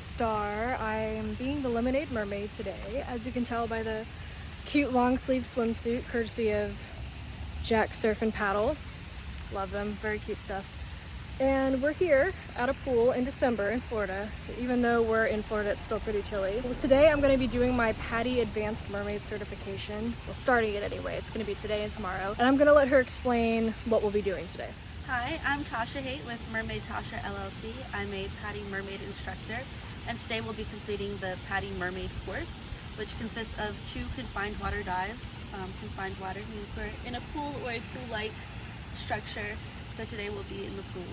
Star. I am being the Lemonade Mermaid today, as you can tell by the cute long sleeve swimsuit, courtesy of Jack Surf and Paddle. Love them, very cute stuff. And we're here at a pool in December in Florida. Even though we're in Florida, it's still pretty chilly. Well, today I'm going to be doing my PADI Advanced Mermaid certification. Well, starting it anyway. It's going to be today and tomorrow. And I'm going to let her explain what we'll be doing today. Hi, I'm Tasha Haight with Mermaid Tasha LLC. I'm a PADI Mermaid instructor, and today we'll be completing the PADI Mermaid course, which consists of 2 confined water dives. Confined water means we're in a pool or a pool-like structure, so today we'll be in the pool.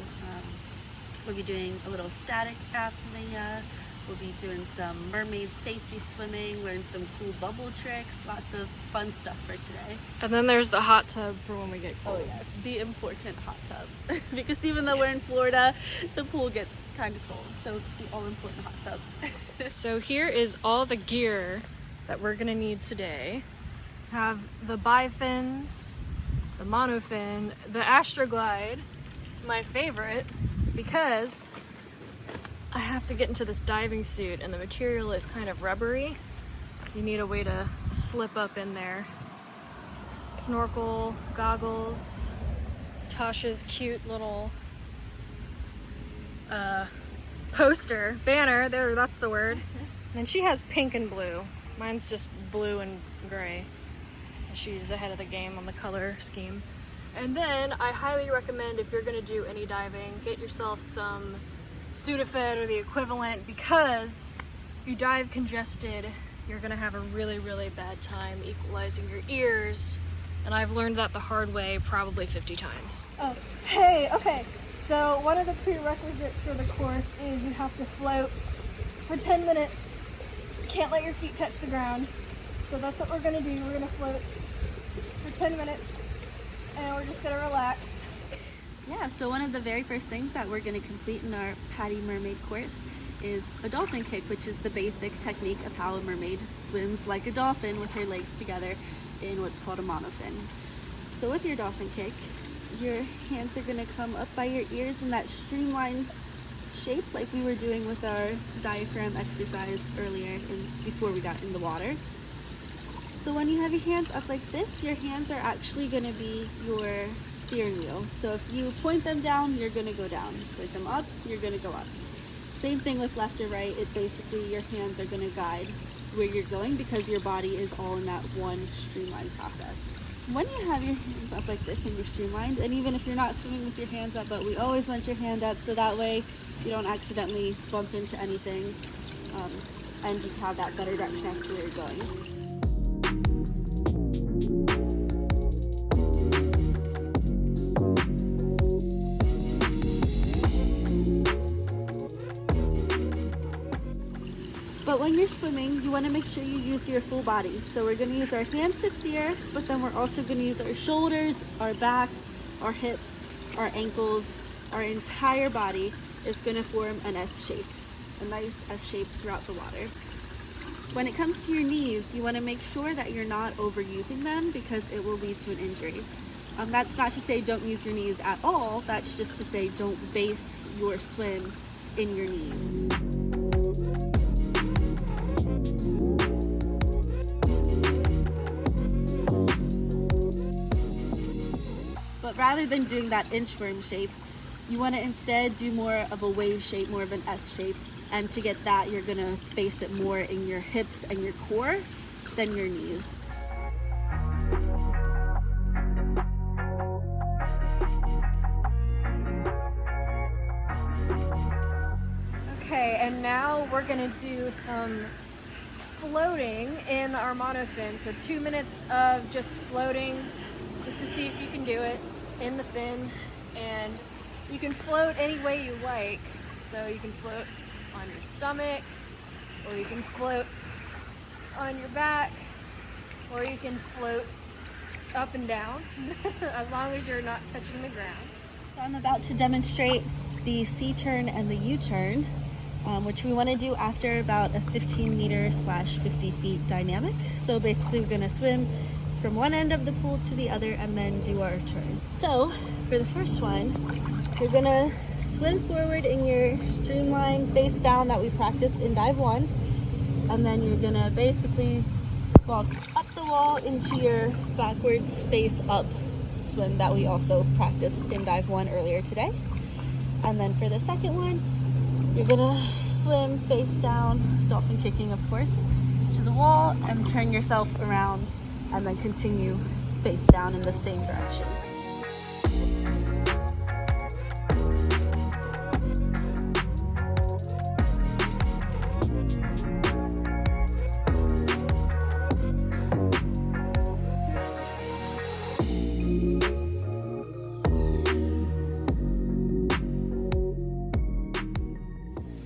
We'll be doing a little static apnea, we'll be doing some mermaid safety swimming, learn some cool bubble tricks, lots of fun stuff for today. And then there's the hot tub for when we get cold. Oh yes, the important hot tub. Because even though we're in Florida, the pool gets kind of cold, so the all-important hot tub. So here is all the gear that we're gonna need today. Have the bifins, the monofin, the Astroglide, my favorite, because I have to get into this diving suit and the material is kind of rubbery. You need a way to slip up in there. Snorkel, goggles, Tasha's cute little poster, banner, there, that's the word. And she has pink and blue. Mine's just blue and gray. She's ahead of the game on the color scheme. And then I highly recommend, if you're gonna do any diving, get yourself some Sudafed or the equivalent, because if you dive congested, you're gonna have a really, really bad time equalizing your ears. And I've learned that the hard way probably 50 times. Oh, hey, okay. So one of the prerequisites for the course is you have to float for 10 minutes. You can't let your feet touch the ground. So that's what we're gonna do. We're gonna float for 10 minutes and we're just gonna relax. Yeah, so one of the very first things that we're going to complete in our PADI Mermaid course is a dolphin kick, which is the basic technique of how a mermaid swims like a dolphin with her legs together in what's called a monofin. So with your dolphin kick, your hands are going to come up by your ears in that streamlined shape like we were doing with our diaphragm exercise earlier before we got in the water. So when you have your hands up like this, your hands are actually going to be your steering wheel. So if you point them down, you're going to go down. Point them up, you're going to go up. Same thing with left or right. It basically, your hands are going to guide where you're going because your body is all in that one streamlined process. When you have your hands up like this and you're streamlined, and even if you're not swimming with your hands up, but we always want your hand up so that way you don't accidentally bump into anything, and you have that better direction as to where you're going. But when you're swimming, you want to make sure you use your full body. So we're going to use our hands to steer, but then we're also going to use our shoulders, our back, our hips, our ankles. Our entire body is going to form an S shape, a nice S shape throughout the water. When it comes to your knees, you want to make sure that you're not overusing them because it will lead to an injury. That's not to say don't use your knees at all. That's just to say don't base your swim in your knees. But rather than doing that inchworm shape, you want to instead do more of a wave shape, more of an S shape. And to get that, you're going to base it more in your hips and your core than your knees. Okay, and now we're gonna do some floating in our monofin. So 2 minutes of just floating, just to see if you can do it in the fin. And you can float any way you like. So you can float on your stomach, or you can float on your back, or you can float up and down, as long as you're not touching the ground. So I'm about to demonstrate the C-turn and the U-turn, which we want to do after about a 15 meter / 50 feet dynamic. So basically we're going to swim from one end of the pool to the other and then do our turn. So for the first one, you're going to swim forward in your streamline face down that we practiced in dive 1. And then you're gonna basically walk up the wall into your backwards face up swim that we also practiced in dive 1 earlier today. And then for the second one, you're gonna swim face down, dolphin kicking of course, to the wall and turn yourself around and then continue face down in the same direction.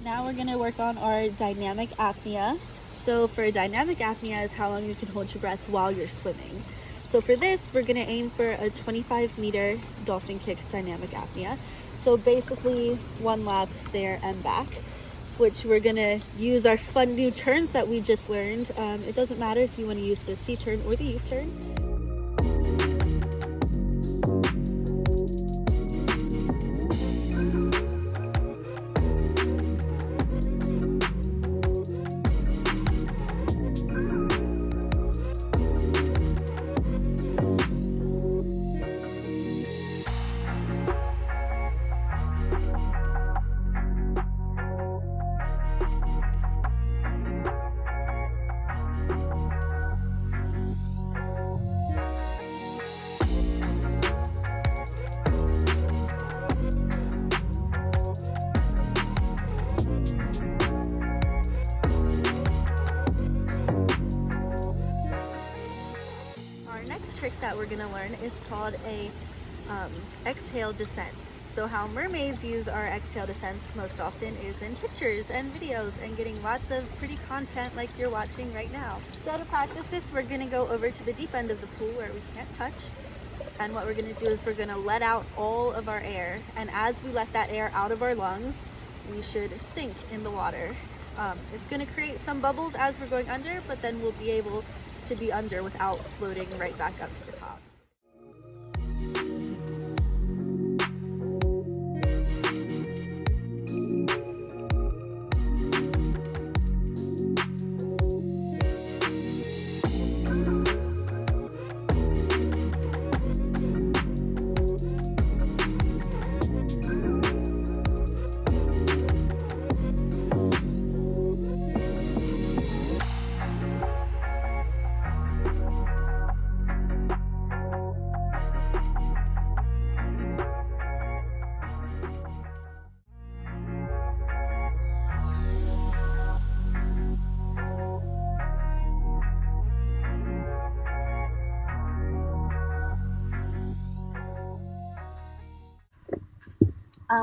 Now we're going to work on our dynamic apnea. So for dynamic apnea is how long you can hold your breath while you're swimming. So for this, we're going to aim for a 25-meter dolphin kick dynamic apnea. So basically 1 lap there and back, which we're going to use our fun new turns that we just learned. It doesn't matter if you want to use the C turn or the U turn. Trick that we're going to learn is called a exhale descent. So how mermaids use our exhale descents most often is in pictures and videos and getting lots of pretty content like you're watching right now. So to practice this, we're going to go over to the deep end of the pool where we can't touch. And what we're going to do is we're going to let out all of our air. And as we let that air out of our lungs, we should sink in the water. It's going to create some bubbles as we're going under, but then we'll be able to be under without floating right back up to the top.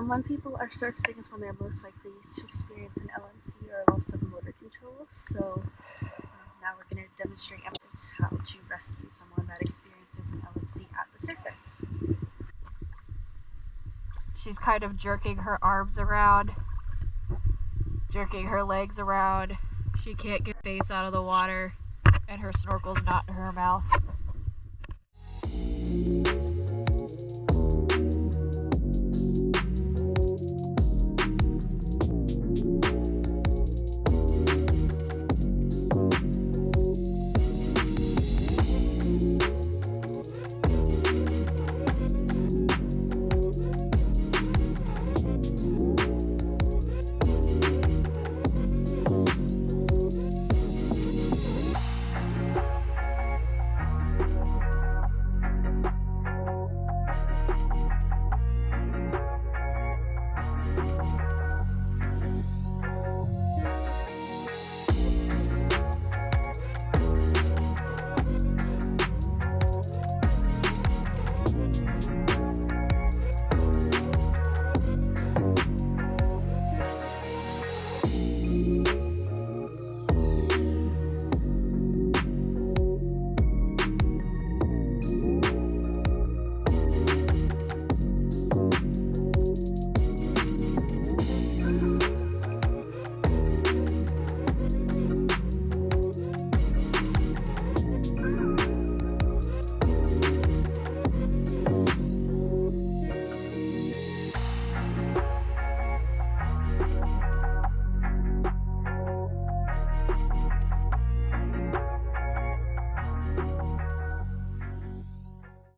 When people are surfacing is when they're most likely to experience an LMC or a loss of motor control. So now we're going to demonstrate how to rescue someone that experiences an LMC at the surface. She's kind of jerking her arms around, jerking her legs around. She can't get face out of the water, and her snorkel's not in her mouth.